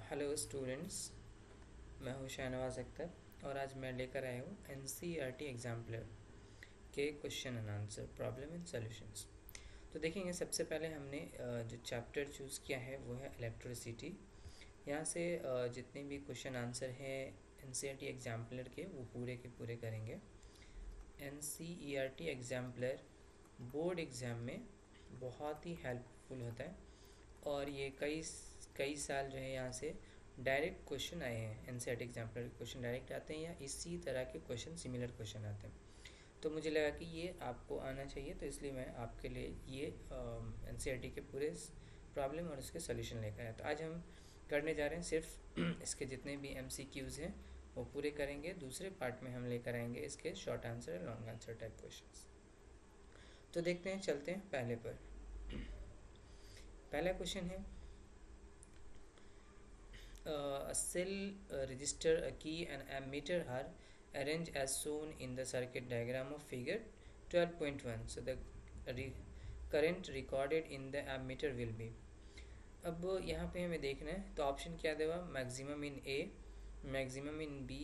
Hello students, मैं हूँ शाहनवाज अख्तर और आज मैं लेकर आया हूँ एनसीईआरटी एग्जाम्पलर के question and answer problem and solutions. तो देखेंगे, सबसे पहले हमने जो चैप्टर चूज़ किया है वो है इलेक्ट्रिसिटी। यहाँ से जितने भी क्वेश्चन आंसर हैं एनसीईआरटी एग्जाम्पलर के वो पूरे के पूरे करेंगे। एनसीईआरटी एग्जाम्पलर बोर्ड एग्ज़ाम में बहुत ही हेल्पफुल होता है और ये कई साल जो है यहाँ से डायरेक्ट क्वेश्चन आए हैं। एनसीईआरटी एग्जाम्पलर के क्वेश्चन डायरेक्ट आते हैं या इसी तरह के क्वेश्चन, सिमिलर क्वेश्चन आते हैं। तो मुझे लगा कि ये आपको आना चाहिए, तो इसलिए मैं आपके लिए ये एनसीईआरटी के पूरे प्रॉब्लम और उसके सोल्यूशन लेकर आया। तो आज हम करने जा रहे हैं सिर्फ इसके जितने भी एमसीक्यूज़ हैं वो पूरे करेंगे। दूसरे पार्ट में हम लेकर आएंगे इसके शॉर्ट आंसर और लॉन्ग आंसर टाइप क्वेश्चंस। तो देखते हैं, चलते हैं पहले पर। पहला क्वेश्चन है a cell register, a key and ammeter are arranged as shown in the circuit diagram of figure 12.1. So the current recorded in the ammeter will be. अब यहाँ पे हमें देखना है, तो ऑप्शन क्या देगा? Maximum in A, maximum in B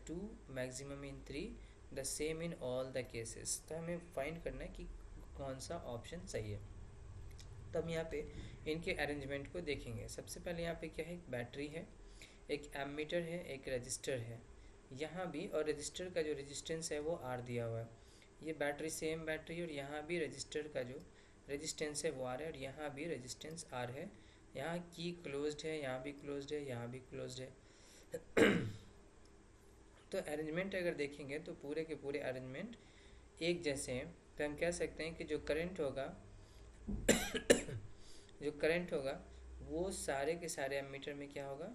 2, maximum in 3, the same in all the cases. तो हमें फाइंड करना है कि कौन सा ऑप्शन सही है। तो हम यहाँ पे इनके अरेंजमेंट को देखेंगे। सबसे पहले यहाँ पे क्या है, एक बैटरी है, एक एमीटर है, एक रजिस्टर है यहाँ भी, और रजिस्टर का जो रेजिस्टेंस है वो आर दिया हुआ है। ये बैटरी सेम बैटरी, और यहाँ भी रजिस्टर का जो रेजिस्टेंस है वो आर है, और यहाँ भी रेजिस्टेंस आर है। यहाँ की क्लोज्ड है, यहाँ भी क्लोज्ड है, यहाँ भी क्लोज्ड है। तो अरेंजमेंट अगर देखेंगे तो पूरे के पूरे अरेंजमेंट एक जैसे हैं। तो हम कह सकते हैं कि जो करंट होगा जो करंट होगा वो सारे के सारे एमीटर में क्या होगा?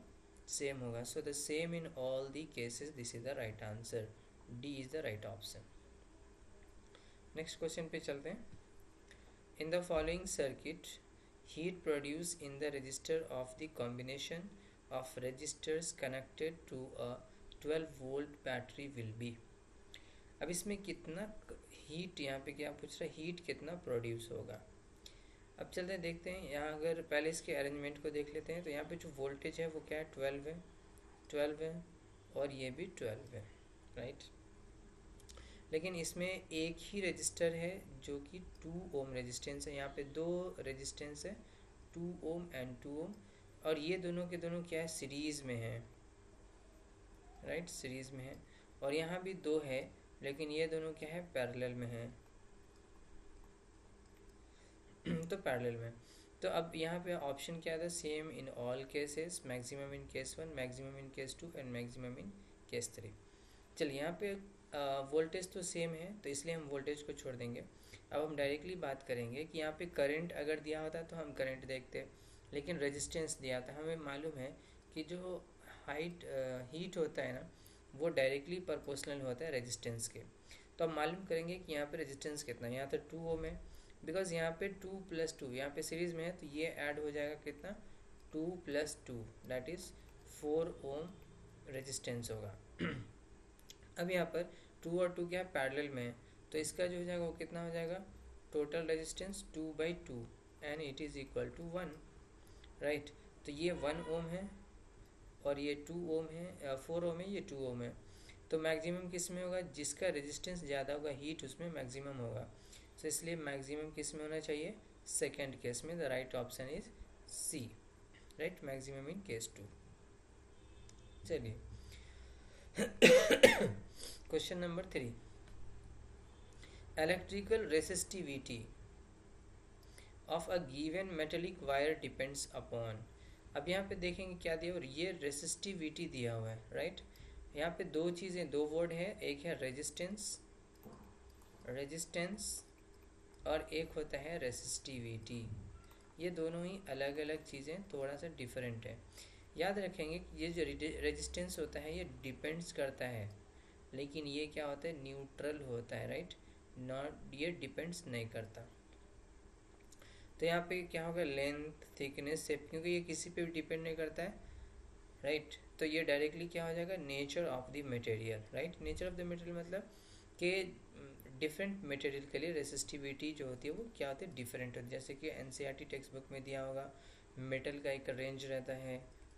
सेम होगा। So the same in all the cases, this is the right answer. D is the right option. Next question पे चलते हैं। In the following circuit, heat produce in the resistor of the combination of resistors connected to a 12 volt battery will be. अब इसमें कितना heat, यहाँ पे क्या पूछ रहा है, हीट कितना प्रोड्यूस होगा। अब चलते हैं देखते हैं। यहाँ अगर पहले इसके अरेंजमेंट को देख लेते हैं तो यहाँ पे जो वोल्टेज है वो क्या है, 12 है, 12 है, और ये भी 12 है, राइट। लेकिन इसमें एक ही रजिस्टर है जो कि 2 ओम रेजिस्टेंस है। यहाँ पे दो रेजिस्टेंस है, 2 ओम एंड 2 ओम, और ये दोनों के दोनों क्या है, सीरीज़ में है, राइट, सीरीज़ में है। और यहाँ भी दो है, लेकिन ये दोनों क्या है, पैरेलल में है। तो पैरेलल में, तो अब यहाँ पे ऑप्शन क्या था, same in all cases, maximum in case 1, maximum in case 2 and maximum in case 3। चलिए, यहाँ पे वोल्टेज तो सेम है तो इसलिए हम वोल्टेज को छोड़ देंगे। अब हम डायरेक्टली बात करेंगे कि यहाँ पे करंट अगर दिया होता तो हम करंट देखते, लेकिन रेजिस्टेंस दिया था। हमें मालूम है कि जो हीट होता है ना, वो डायरेक्टली प्रोपोर्शनल होता है रेजिस्टेंस के। तो हम मालूम करेंगे कि यहाँ पे रेजिस्टेंस कितना है। यहाँ तो 2 ओम है, बिकॉज यहाँ पे 2 + 2 यहाँ पे सीरीज में है, तो ये ऐड हो जाएगा कितना, 2 + 2 दैट इज़ 4 ओम रेजिस्टेंस होगा। अब यहाँ पर 2 और 2 क्या है, पैरेलल में है, तो इसका जो हो जाएगा वो कितना हो जाएगा, total resistance 2/2 and it is equal to 1, right. तो ये 1 ओम है और ये 2 ओम है, 4 ओम है, ये 2 ओम है। तो मैक्सिमम किस में होगा, जिसका रेजिस्टेंस ज़्यादा होगा, हीट उसमें मैक्सिमम होगा। तो इसलिए मैक्सिमम किस में होना चाहिए, सेकेंड केस में। The right option is C, right, maximum in case 2। चलिए question number 3, electrical resistivity of a given metallic wire depends upon. अब यहाँ पे देखेंगे क्या दिया, और ये रेसिस्टिविटी दिया हुआ है, राइट। यहाँ पे दो चीज़ें, दो वर्ड है, एक है रेजिस्टेंस और एक होता है रेसिस्टिविटी। ये दोनों ही अलग अलग चीज़ें, थोड़ा सा डिफरेंट है। याद रखेंगे कि ये जो रेजिस्टेंस होता है ये डिपेंड्स करता है, लेकिन ये क्या होता है, न्यूट्रल होता है, राइट, नॉट, ये डिपेंड्स नहीं करता। तो यहाँ पे क्या होगा, लेंथ, थिकनेस, शेप, क्योंकि ये किसी पे भी डिपेंड नहीं करता है, राइट। तो ये डायरेक्टली क्या हो जाएगा, nature of the material, right. Nature of the material मतलब कि डिफरेंट मटेरियल के लिए रेसिस्टिविटी जो होती है वो क्या होती है, डिफरेंट होती है। जैसे कि एनसीईआरटी टेक्स्ट बुक में दिया होगा, मेटल का एक रेंज रहता है,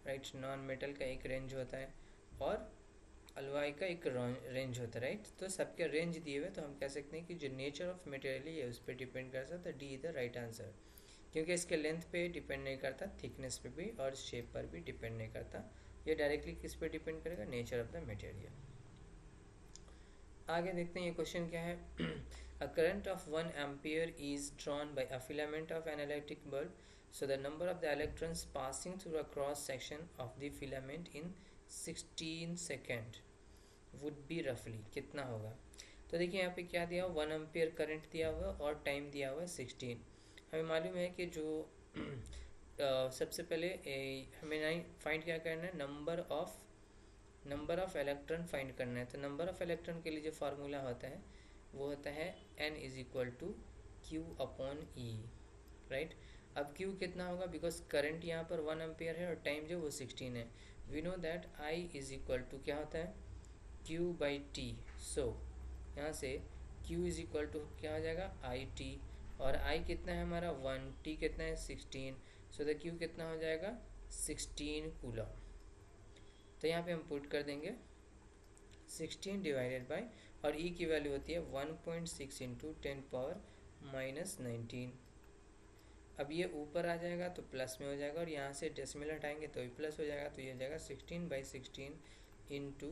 राइट। नॉन मेटल का एक रेंज होता है और अलॉय का एक रेंज होता है, राइट। तो सबके रेंज दिए हुए, तो हम कह सकते हैं कि जो नेचर ऑफ मटेरियल है उस पर डिपेंड करता है, तो D is the right answer, क्योंकि इसके लेंथ पे डिपेंड नहीं करता, थिकनेस पे भी और शेप पर भी डिपेंड नहीं करता, ये डायरेक्टली किस पे डिपेंड करेगा, नेचर ऑफ द मटेरियल। आगे देखते हैं ये क्वेश्चन क्या है। A current of 1 ampere is drawn by a filament of an electric bulb, so the number of the electrons passing through a cross section of the filament in 16 second would be रफली, कितना होगा। तो देखिए यहाँ पे क्या दिया हुआ, 1 एम्पियर करंट दिया हुआ और टाइम दिया हुआ है 16। हमें मालूम है कि जो सबसे पहले हमें फाइंड क्या करना है, नंबर ऑफ इलेक्ट्रॉन फाइंड करना है। तो नंबर ऑफ इलेक्ट्रॉन के लिए जो फार्मूला होता है वो होता है n is equal to Q upon E, right. अब Q कितना होगा, बिकॉज करंट यहाँ पर 1 एम्पियर है और टाइम जो वो 16 है। We know that I is equal to क्या होता है, Q बाई टी। सो यहाँ से Q इज इक्वल टू क्या हो जाएगा, आई टी, और I कितना है हमारा 1, T कितना है 16, सो द Q कितना हो जाएगा 16 कूलम। तो यहाँ पे हम पुट कर देंगे 16 डिवाइडेड बाय, और E की वैल्यू होती है 1.6 इंटू 10 पावर माइनस 19। अब ये ऊपर आ जाएगा तो प्लस में हो जाएगा, और यहाँ से डेसिमल हटाएंगे तो भी प्लस हो जाएगा, तो ये हो जाएगा 16/16 into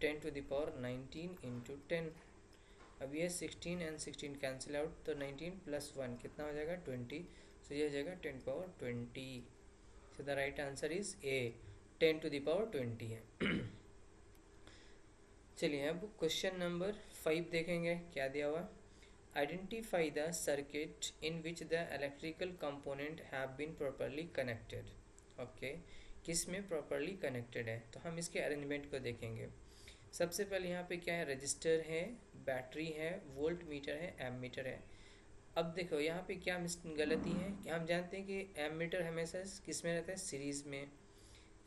10 to the power 19 into 10। अब ये 16 एंड 16 कैंसिल आउट, तो 19 प्लस 1 कितना हो जाएगा 20, सो ये हो जाएगा 10 power 20। So the right answer is A, 10 to the power 20 है। चलिए अब क्वेश्चन नंबर 5 देखेंगे क्या दिया हुआ। Identify the circuit in which the electrical component have been properly connected. Okay, किस में प्रॉपरली कनेक्टेड है, तो हम इसके अरेंजमेंट को देखेंगे। सबसे पहले यहाँ पे क्या है, रजिस्टर है, बैटरी है, वोल्ट मीटर है, एम मीटर है। अब देखो यहाँ पे क्या गलती है कि हम जानते हैं कि एम मीटर हमेशा किस में रहता है, सीरीज में।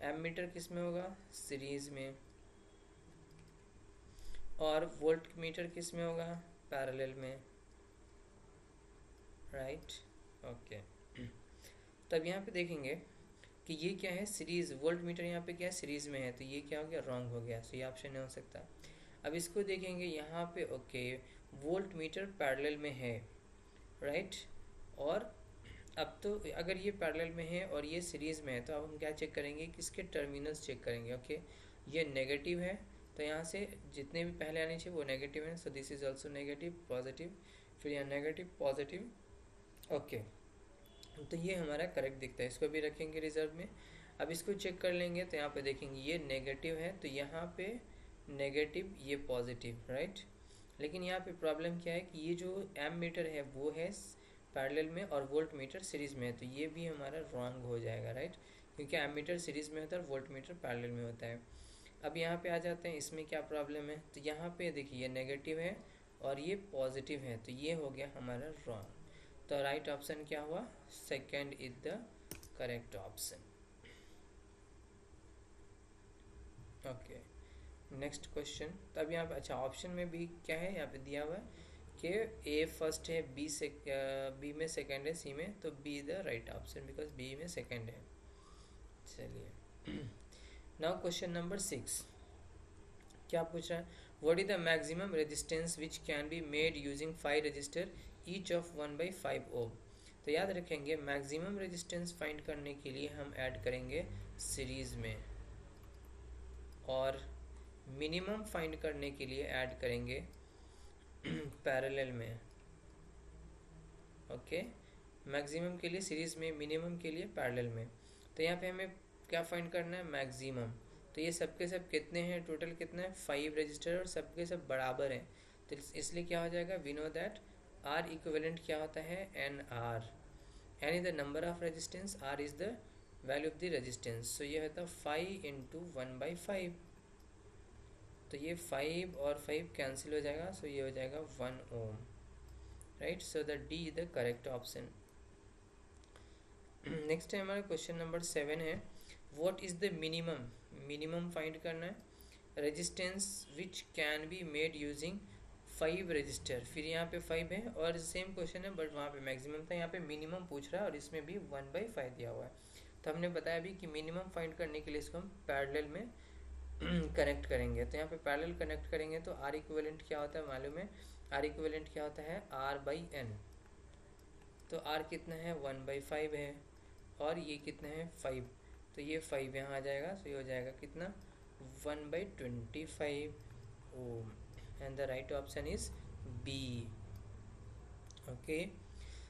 एम मीटर किस में होगा, सीरीज में। और वोल्ट मीटर किस में होगा, पैरेलल में, राइट। ओके, तब यहाँ पे देखेंगे कि ये क्या है, सीरीज। वोल्ट मीटर यहाँ पे क्या है, सीरीज में है, तो ये क्या हो गया, रॉन्ग हो गया, सो ये ऑप्शन नहीं हो सकता। अब इसको देखेंगे यहाँ पे, ओके, वोल्ट मीटर पैरेलल में है, राइट। और अब तो अगर ये पैरेलल में है और ये सीरीज में है, तो अब हम क्या चेक करेंगे कि इसके टर्मिनल्स चेक करेंगे। ओके, ये नेगेटिव है, तो यहाँ से जितने भी पहले आने चाहिए वो नेगेटिव है, so this is also negative, positive, फिर यहाँ नेगेटिव, पॉजिटिव। ओके, तो ये हमारा करेक्ट दिखता है, इसको भी रखेंगे रिजर्व में। अब इसको चेक कर लेंगे, तो यहाँ पे देखेंगे ये नेगेटिव है, तो यहाँ पे नेगेटिव, ये पॉजिटिव, राइट। लेकिन यहाँ पे प्रॉब्लम क्या है कि ये जो एम मीटर है वो है पैरेलल में और वोल्ट मीटर सीरीज में है, तो ये भी हमारा रॉन्ग हो जाएगा, राइट, क्योंकि एम मीटर सीरीज में होता है और वोल्ट मीटर पैरेलल में होता है। अब यहाँ पे आ जाते हैं, इसमें क्या प्रॉब्लम है, तो यहाँ पे देखिए ये नेगेटिव है और ये पॉजिटिव है, तो ये हो गया हमारा रॉन्ग। तो राइट ऑप्शन क्या हुआ, second is the correct option. Okay, next question. तो अब यहाँ पे अच्छा ऑप्शन में भी क्या है, यहाँ पे दिया हुआ है कि ए फर्स्ट है, बी में सेकंड है, सी में, तो B the right option because B में सेकंड है। चलिए नाउ क्वेश्चन नंबर 6 क्या पूछ रहा है, what is the maximum resistance which can be made using 5 register each of 1/5 ओम। तो याद रखेंगे मैक्सिमम रेजिस्टेंस फाइंड करने के लिए हम ऐड करेंगे सीरीज में, और मिनिमम फाइंड करने के लिए ऐड करेंगे पैरेलल में। ओके, मैक्सिमम के लिए सीरीज में, मिनिमम के लिए पैरेलल में। तो यहाँ पे हमें क्या फाइंड करना है, मैक्सिमम। तो ये सबके सब कितने हैं, टोटल कितना है 5 रजिस्टर, और सबके सब बराबर हैं, तो इसलिए क्या हो जाएगा, we know that R equivalent क्या होता है, N R. N is the number of resistance, R is the value of the resistance, so ये होता है 5 इंटू 1/5। तो ये 5 और 5 कैंसिल हो जाएगा, सो ये हो जाएगा 1 ohm, right. So the D is the correct option. Next है हमारा क्वेश्चन नंबर 7 है, what is the minimum, minimum find करना है, resistance which can be made using 5 resistor. फिर यहाँ पे 5 है और सेम क्वेश्चन है बट वहाँ पे मैक्सिमम था, यहाँ पे मिनिमम पूछ रहा है और इसमें भी 1/5 दिया हुआ है। तो हमने बताया भी कि मिनिमम फाइंड करने के लिए इसको हम पैरेलल में कनेक्ट करेंगे। तो यहाँ पे पैरेलल कनेक्ट करेंगे तो आर इक्विवेलेंट क्या होता है मालूम है, आर इक्विवेलेंट क्या होता है आर बाई एन। तो आर कितना है 1/5 है और ये कितना है 5, तो ये 5 यहाँ आ जाएगा, तो ये हो जाएगा कितना 1/25 ohm, and the right option is B. Okay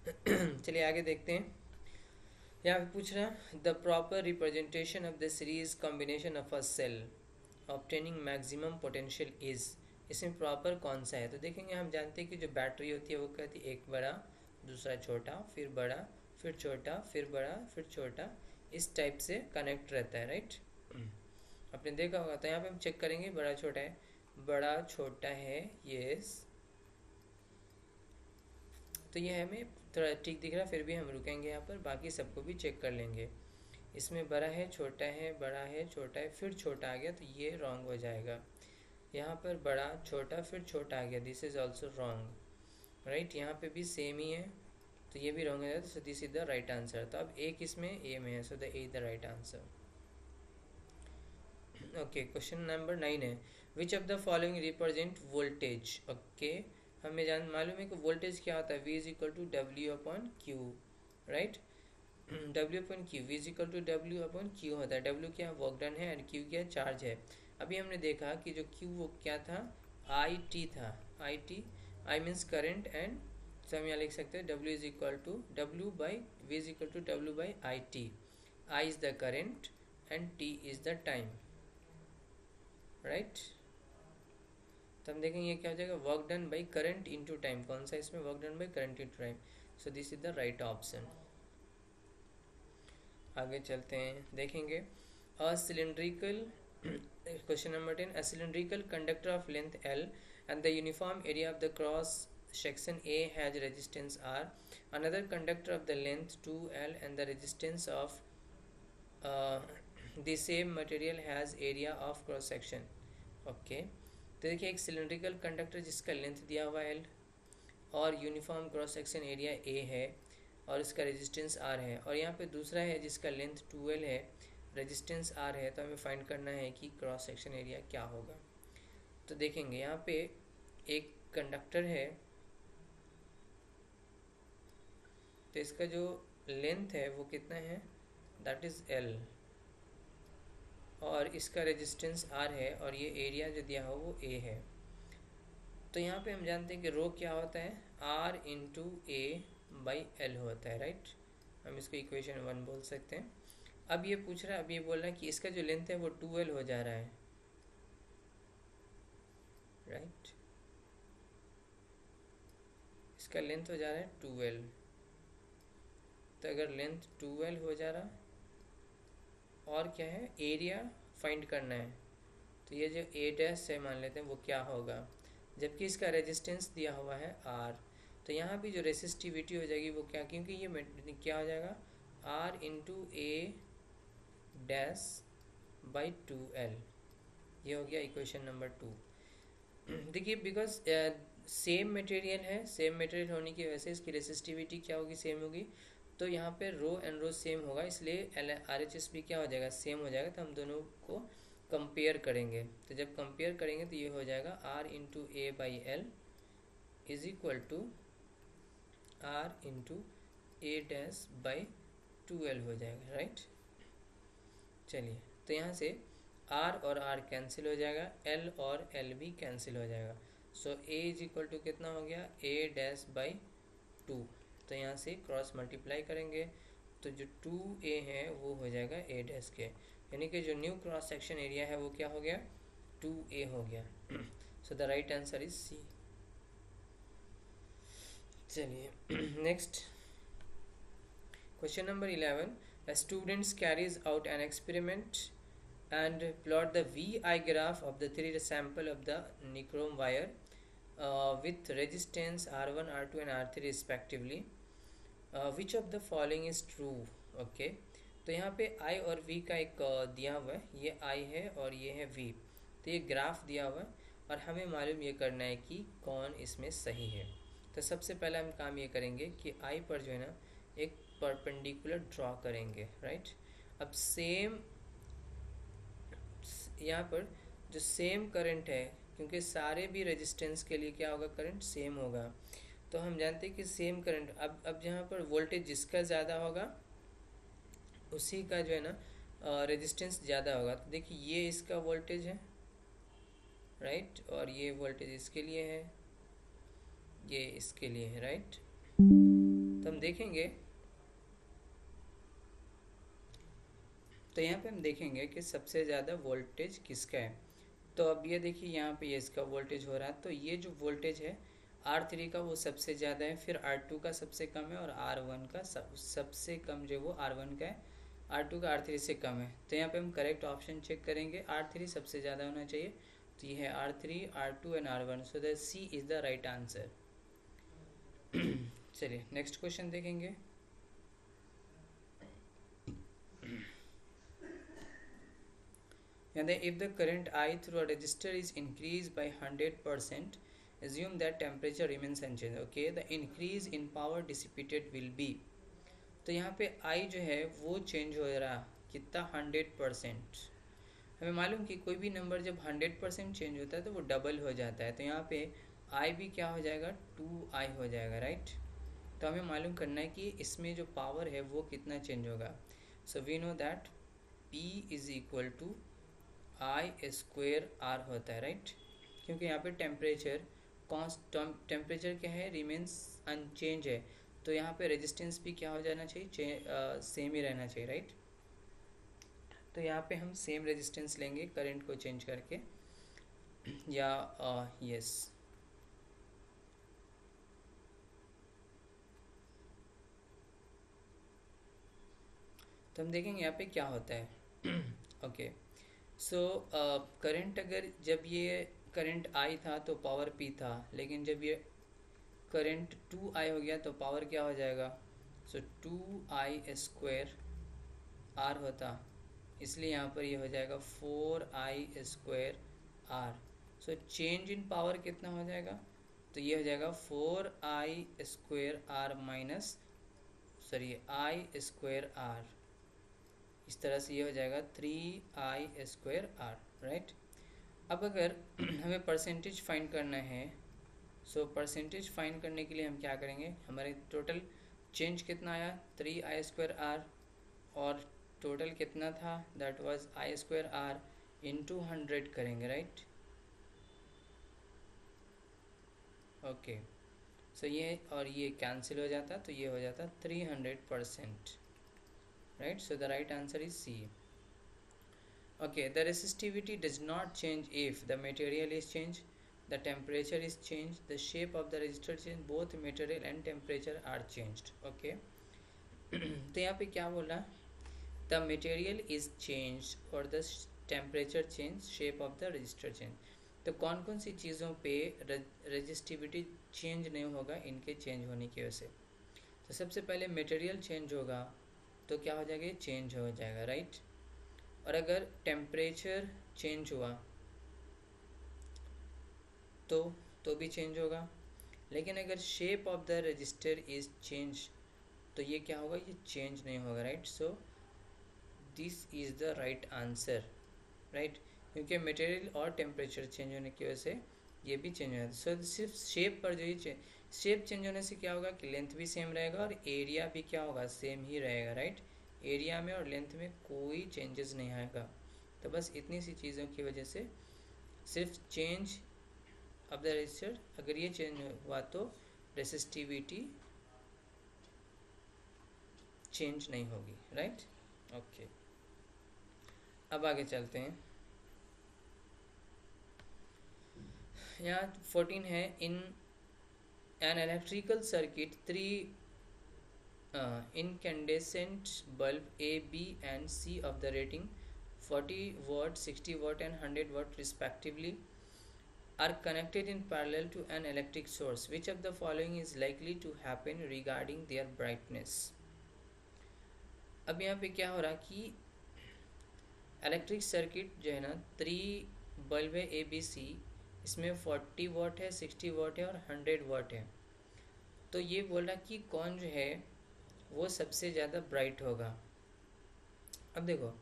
चलिए आगे देखते हैं। यहाँ पे पूछ रहा the proper representation of the series combination of a cell obtaining maximum potential is, इसमें प्रॉपर कौन सा है। तो देखेंगे, हम जानते हैं कि जो बैटरी होती है वो कहती है एक बड़ा दूसरा छोटा फिर बड़ा फिर छोटा फिर बड़ा फिर छोटा, इस टाइप से कनेक्ट रहता है, राइट। आपने देखा होगा। तो यहाँ पे हम चेक करेंगे बड़ा छोटा है, बड़ा छोटा है, यस। तो ये हमें थोड़ा ठीक दिख रहा है, फिर भी हम रुकेंगे यहाँ पर, बाकी सबको भी चेक कर लेंगे। इसमें बड़ा है छोटा है बड़ा है छोटा है फिर छोटा आ गया, तो ये रॉन्ग हो जाएगा। यहाँ पर बड़ा छोटा फिर छोटा आ गया, this is also wrong, right. यहाँ पे भी सेम ही है, तो ये भी रॉन्ग हो जाता है, so this is the right answer. तो अब एक इसमें ए में है, so the A the right answer. Okay, question number 9 है which of the following represent voltage. Okay, हमें मालूम है कि वोल्टेज क्या होता है, V is equal to W upon Q, right. W upon Q, V is equal to W upon Q होता है। W क्या वर्क डन है एंड Q क्या चार्ज है। अभी हमने देखा कि जो Q वो क्या था, IT था, IT I means current, and तो हम यहाँ लिख सकते हैं W is equal to W by V is equal to W by IT। I is the current and T is the time, right. तो हम देखेंगे ये क्या हो जाएगा, work done by current into time. कौन सा इसमें work done by current into time, so this is the right option. आगे चलते हैं, देखेंगे a cylindrical, question number 10, a cylindrical conductor of length L and the uniform area of the cross section A has resistance R, another conductor of the length 2L and the resistance of the same material has area of cross section। Okay, तो देखिए एक cylindrical conductor जिसका length दिया हुआ L और uniform cross section area A है और इसका रेजिस्टेंस R है, और यहाँ पे दूसरा है जिसका लेंथ 2L है, रेजिस्टेंस R है। तो हमें फाइंड करना है कि क्रॉस सेक्शन एरिया क्या होगा। तो देखेंगे यहाँ पे एक कंडक्टर है, तो इसका जो लेंथ है वो कितना है, दैट इज़ L, और इसका रेजिस्टेंस R है, और ये एरिया जो दिया हो वो A है। तो यहाँ पे हम जानते हैं कि रो क्या होता है, R into A by L होता है, राइट। हम इसको इक्वेशन 1 बोल सकते हैं। अब ये पूछ रहा है, अब ये बोल रहा है कि इसका जो लेंथ है वो 2L हो जा रहा है, राइट। इसका लेंथ हो जा रहा है 2L। तो अगर लेंथ 2L हो जा रहा, और क्या है, एरिया फाइंड करना है, तो ये जो A डैश है मान लेते हैं वो क्या होगा, जबकि इसका रेजिस्टेंस दिया हुआ है R। तो यहाँ भी जो रेसिस्टिविटी हो जाएगी वो क्या, क्योंकि ये क्या हो जाएगा R into A dash by 2L, ये हो गया इक्वेशन नंबर 2। देखिए बिकॉज सेम मटेरियल है, सेम मटेरियल होने की वजह से इसकी रेसिस्टिविटी क्या होगी, सेम होगी। तो यहाँ पे रो एंड रो सेम होगा, इसलिए RHS भी क्या हो जाएगा, सेम हो जाएगा। तो हम दोनों को कंपेयर करेंगे, तो जब कंपेयर करेंगे तो ये हो जाएगा R into A by L is equal to R into A dash by 2L हो जाएगा, राइट। चलिए, तो यहाँ से R और R कैंसिल हो जाएगा, L और L भी कैंसिल हो जाएगा। सो A इज इक्वल टू कितना हो गया, A डैश बाई 2। तो यहाँ से क्रॉस मल्टीप्लाई करेंगे, तो जो 2A है वो हो जाएगा A डैश के, यानी कि जो न्यू क्रॉस सेक्शन एरिया है वो क्या हो गया, 2A हो गया। सो the right answer is C। चलिए next, question number 11, a student carries out an experiment and plot the VI graph of the 3D sample of the nichrome wire with resistance R1, R2 and R3 respectively. Which of the following is true? Okay, तो यहाँ पे I और V का एक दिया हुआ है, ये I है और ये है V। तो ये ग्राफ दिया हुआ है और हमें मालूम ये करना है कि कौन इसमें सही है। तो सबसे पहले हम काम ये करेंगे कि I पर जो है ना एक परपेंडिकुलर ड्रॉ करेंगे, राइट। अब सेम यहाँ पर जो सेम करंट है, क्योंकि सारे भी रेजिस्टेंस के लिए क्या होगा, करंट सेम होगा, तो हम जानते हैं कि सेम करंट, अब यहाँ पर वोल्टेज जिसका ज़्यादा होगा उसी का जो है ना रेजिस्टेंस ज़्यादा होगा। तो देखिए ये इसका वोल्टेज है, राइट, और ये वोल्टेज इसके लिए है, ये इसके लिए है, राइट। तो हम देखेंगे, तो यहाँ पे हम देखेंगे कि सबसे ज़्यादा वोल्टेज किसका है। तो अब ये देखिए यहाँ पे ये इसका वोल्टेज हो रहा है, तो ये जो वोल्टेज है R3 का वो सबसे ज़्यादा है, फिर R2 का सबसे कम है, और R1 का सबसे कम जो वो R1 का है, R2 का R3 से कम है। तो यहाँ पे हम करेक्ट ऑप्शन चेक करेंगे, R3 सबसे ज़्यादा होना चाहिए, तो ये है R3, R2 and R1, so that C is the right answer. चलिए नेक्स्ट क्वेश्चन देखेंगे। And if the current I through a resistor is increased by 100%, assume that temperature remains unchanged. Okay, the increase in power dissipated will be, तो यहाँ पे I जो है वो change हो रहा कितना, 100%। हमें मालूम कि कोई भी नंबर जब 100% चेंज होता है तो वो डबल हो जाता है, तो यहाँ पे I भी क्या हो जाएगा, 2I हो जाएगा, राइट। तो हमें मालूम करना है कि इसमें जो पावर है वो कितना चेंज होगा। So we know that P is equal to I square R होता है, राइट, क्योंकि यहाँ पे टेम्परेचर कॉन्स्टेंट, टेम्परेचर क्या है, रिमेन्स अनचेंज है, तो यहाँ पे रेजिस्टेंस भी क्या हो जाना चाहिए, सेम ही रहना चाहिए, राइट। तो यहाँ पे हम सेम रेजिस्टेंस लेंगे करंट को चेंज करके, या यस तो हम देखेंगे यहाँ पे क्या होता है। ओके, सो करंट, अगर जब ये करंट I था तो पावर P था, लेकिन जब ये करंट 2I हो गया तो पावर क्या हो जाएगा, सो 2I स्क्वेयर R होता, इसलिए यहाँ पर ये हो जाएगा 4I square R। So change in power कितना हो जाएगा, तो ये हो जाएगा 4I square R minus, sorry I square R, इस तरह से ये हो जाएगा 3I स्क्वेयर R, राइट। अब अगर हमें परसेंटेज फाइंड करना है, सो परसेंटेज फाइंड करने के लिए हम क्या करेंगे, हमारे टोटल चेंज कितना आया, 3I स्क्वेयर R, और टोटल कितना था, that was I square R into 100 करेंगे, राइट। ओके, सो ये और ये कैंसिल हो जाता, तो ये हो जाता 300%, right, so the right answer is C. Okay, the resistivity does not change if the material is changed, the temperature is changed, the shape of the resistor change, both material and temperature are changed. Okay. तो यहाँ पे क्या बोला, the material is changed or the temperature change, shape of the resistor change। तो कौन कौन सी चीज़ों पे रेजिस्टिविटी चेंज नहीं होगा इनके चेंज होने की वजह से। तो सबसे पहले मटेरियल चेंज होगा तो क्या हो जाएगा, चेंज हो जाएगा, राइट। और अगर टेम्परेचर चेंज हुआ तो भी चेंज होगा, लेकिन अगर shape of the register is change तो ये क्या होगा, ये चेंज नहीं होगा, right. So this is the right answer, right, क्योंकि मटेरियल और टेम्परेचर चेंज होने की वजह से ये भी चेंज हो जाता है। सो सिर्फ शेप पर जो ये शेप चेंज होने से क्या होगा कि लेंथ भी सेम रहेगा और एरिया भी क्या होगा, सेम ही रहेगा, राइट। एरिया में और लेंथ में कोई चेंजेस नहीं आएगा। तो बस इतनी सी चीज़ों की वजह से सिर्फ चेंज ऑफ द रेजिस्टर, अगर ये चेंज हुआ तो रेसिस्टिविटी चेंज नहीं होगी, राइट। ओके, अब आगे चलते हैं। यहाँ 14 है, इन an electrical circuit, three incandescent bulb A, B and C of the rating 40 watt, 60 watt and 100 watt respectively are connected in parallel to an electric source. Which of the following is likely to happen regarding their brightness? अब यहाँ पे क्या हो रहा कि electric circuit जो है ना, 3 बल्ब है A, B, C, इसमें 40 वाट है, 60 वाट है और 100 वाट है। तो ये बोल रहा कि कौन जो है वो सबसे ज़्यादा ब्राइट होगा। अब देखो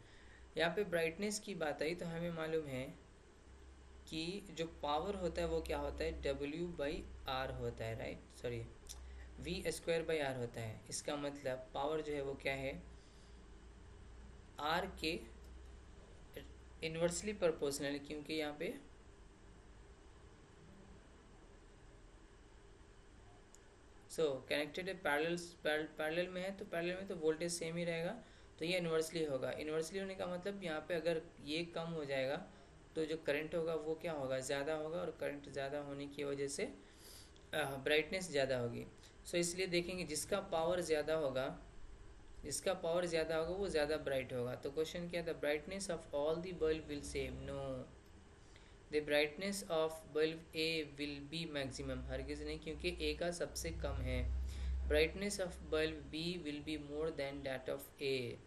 यहाँ पे ब्राइटनेस की बात आई तो हमें मालूम है कि जो पावर होता है वो क्या होता है, W/R होता है, राइट, सॉरी V² होता है। इसका मतलब पावर जो है वो क्या है, R के इन्वर्सली प्रोपोर्शनल, क्योंकि यहाँ पे कनेक्टेड है, पैरेलल में है, तो पैरेलल में तो वोल्टेज सेम ही रहेगा, तो ये इन्वर्सली होगा। इन्वर्सली होने का मतलब यहाँ पे अगर ये कम हो जाएगा तो जो करंट होगा वो क्या होगा, ज़्यादा होगा, और करंट ज़्यादा होने की वजह से ब्राइटनेस ज़्यादा होगी। इसलिए देखेंगे जिसका पावर ज़्यादा होगा वो ज़्यादा ब्राइट होगा। तो क्वेश्चन क्या था, brightness of all the bulb will same, no, the brightness of bulb A will be maximum, हरगिज़ नहीं, क्योंकि ए का सबसे कम है। Brightness of bulb B will be more than that of A.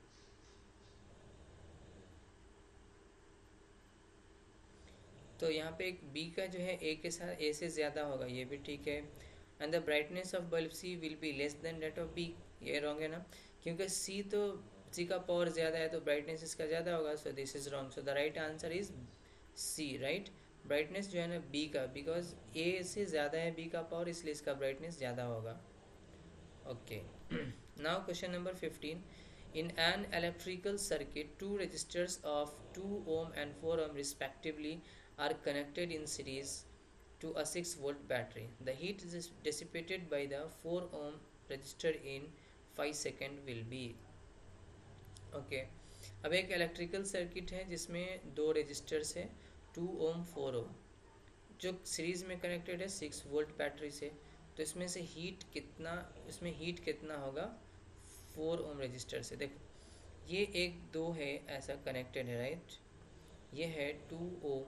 तो यहाँ पे एक बी का जो है ए के साथ ए से ज़्यादा होगा, ये भी ठीक है। And the brightness of bulb C will be less than that of B, ये रॉन्ग है ना, क्योंकि सी का पावर ज़्यादा है तो ब्राइटनेस इसका ज़्यादा होगा। So this is wrong. So the right answer is C, right. Brightness जो है ना बी का, बिकॉज ए से ज़्यादा है बी का पावर, इसलिए इसका ब्राइटनेस ज़्यादा होगा। Okay, now question number 15। In an electrical circuit, two resistors of 2 ohm and 4 ohm respectively are connected in series to a 6-volt battery. The heat is dissipated by the 4 ohm resistor in 5 seconds will be. Okay, अब एक electrical circuit है जिसमें दो resistors है 2 ओम 4 ओम, जो series में connected है 6 volt battery से। तो इसमें हीट कितना होगा 4 ओम रेजिस्टर से। देखो ये एक दो है ऐसा कनेक्टेड है, राइट, ये है 2 ओम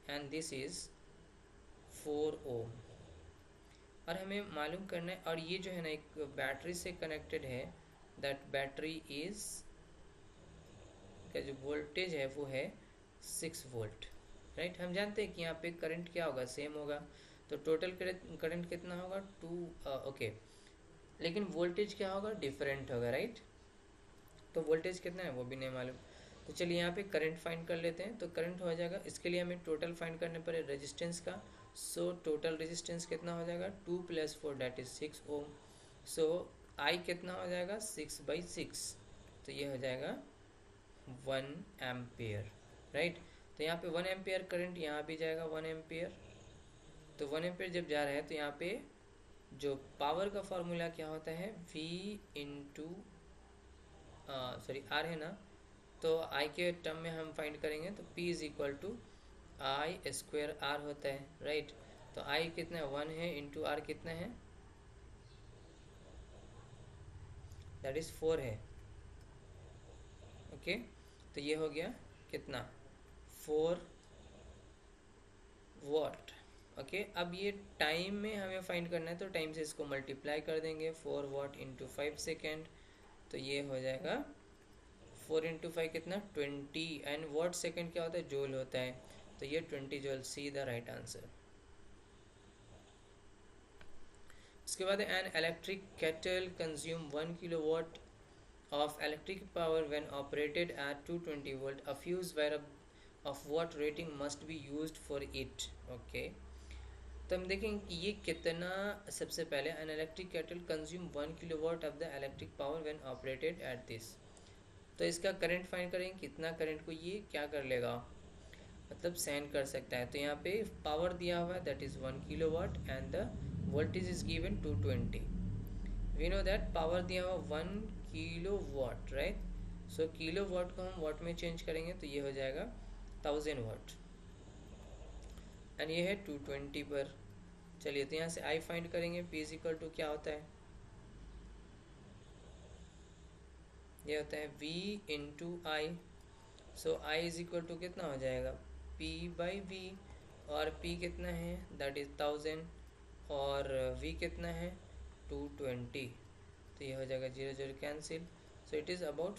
एंड दिस इज 4 ओम, और हमें मालूम करना है, और ये जो है ना एक बैटरी से कनेक्टेड है, दैट बैटरी इज का जो वोल्टेज है वो है 6 वोल्ट, राइट। हम जानते हैं कि यहाँ पे करंट क्या होगा, सेम होगा, तो टोटल करंट कितना होगा 2, ओके, लेकिन वोल्टेज क्या होगा, डिफरेंट होगा, राइट। तो वोल्टेज कितना है वो भी नहीं मालूम। तो चलिए यहाँ पे करंट फाइंड कर लेते हैं। तो करंट हो जाएगा, इसके लिए हमें टोटल फाइंड करने पड़े रेजिस्टेंस का। सो टोटल रेजिस्टेंस कितना हो जाएगा 2 + 4 दैट इज 6 ओम। सो आई कितना हो जाएगा 6/6, तो ये हो जाएगा 1 एम्पियर, राइट। तो यहाँ पे 1 एम्पियर करंट यहाँ भी जाएगा 1 एम्पियर। तो 1 एम्पियर जब जा रहा है तो यहाँ पे जो पावर का फॉर्मूला क्या होता है, V इंटू आर है ना, तो आई के टर्म में हम फाइंड करेंगे तो P = I² होता है, राइट। तो आई कितना है 1 है, इंटू आर कितना है, दैट इज 4 है, ओके। तो ये हो गया कितना 4 वॉट, ओके। अब ये टाइम में हमें फाइंड करना है, तो टाइम से इसको मल्टीप्लाई कर देंगे, 4 वॉट इंटू 5 सेकेंड, तो ये हो जाएगा 4 इंटू 5 कितना 20, एंड वॉट सेकेंड क्या होता है, जूल होता है, तो ये 20 joule, see the right answer. उसके बाद an electric kettle consume 1 kilowatt of electric power when operated at 220 volt. A fuse wire of what rating must be used for it, okay। तो हम देखेंगे कि ये कितना, सबसे पहले an electric kettle consume 1 kilowatt of the electric power when operated at this, तो इसका करंट फाइंड करेंगे, कितना करंट को ये क्या कर लेगा, मतलब सेंड कर सकता है। तो यहाँ पे पावर दिया हुआ है that is 1 kilowatt and the voltage is given 220। We know that power दिया हुआ 1 किलोवाट, राइट। सो किलोवाट को हम वाट में चेंज करेंगे तो ये हो जाएगा 1000 वाट, एंड ये है 220 पर। चलिए तो यहाँ से आई फाइंड करेंगे, P = क्या होता है, ये होता है V इंटू आई। सो आई = कितना हो जाएगा P/V, और P कितना है दैट इज 1000, और V कितना है 220, तो ये हो जाएगा 0 0 cancel. So it is about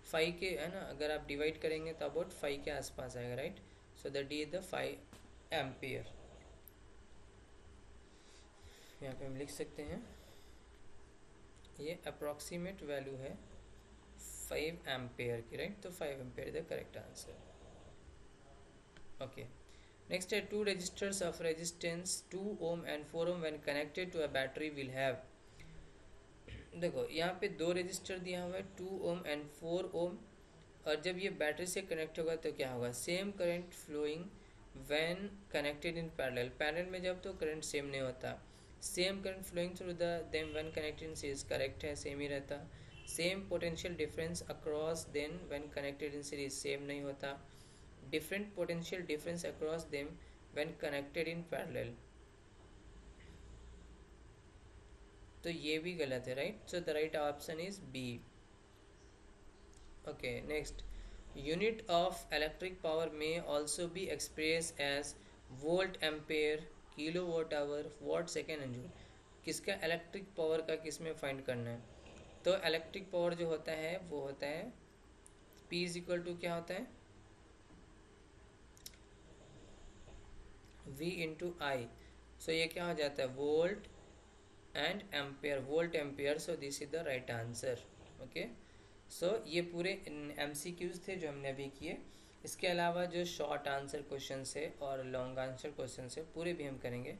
5 के, है ना, अगर आप डिवाइड करेंगे तो अबाउट 5 के आसपास आएगा, right. So that is the 5 ampere. यहाँ पे हम लिख सकते हैं ये अप्रॉक्सीमेट वैल्यू है 5 एम्पेयर की, राइट। तो 5 ampere the correct answer. Okay, next है 2 registers of resistance 2 ohm and 4 ohm when connected to a battery will have। देखो यहाँ पे 2 रजिस्टर दिया हुआ है 2 ओम एंड 4 ओम, और जब ये बैटरी से कनेक्ट होगा तो क्या होगा, same current flowing when connected in parallel. Parallel में जब तो करंट सेम नहीं होता, same current flowing through the them when connected in series, correct है, सेम ही रहता। Same potential difference across then when connected in series, same नहीं होता। Different potential difference across them when connected in parallel, तो ये भी गलत है, right. So the right option is B. Okay, next, unit of electric power में also be express as volt ampere kilo watt hour watt second and joule. किसका electric power का किस में फाइंड करना है, तो इलेक्ट्रिक पावर जो होता है वो होता है P इज इक्वल टू क्या होता है, V इंटू आई। सो ये क्या हो जाता है, volt and ampere, volt ampere. So this is the right answer. Okay, so ये पूरे MCQs थे जो हमने अभी किए। इसके अलावा जो शॉर्ट आंसर क्वेश्चन है और लॉन्ग आंसर क्वेश्चन है पूरे भी हम करेंगे।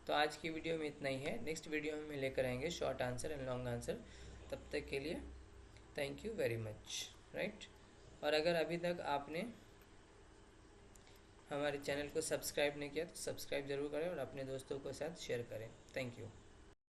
तो आज की वीडियो में इतना ही है, नेक्स्ट वीडियो में लेकर आएंगे short answer and long answer. तब तक के लिए thank you very much, right. और अगर अभी तक आपने हमारे चैनल को सब्सक्राइब नहीं किया तो सब्सक्राइब जरूर करें और अपने दोस्तों के साथ शेयर करें। Thank you.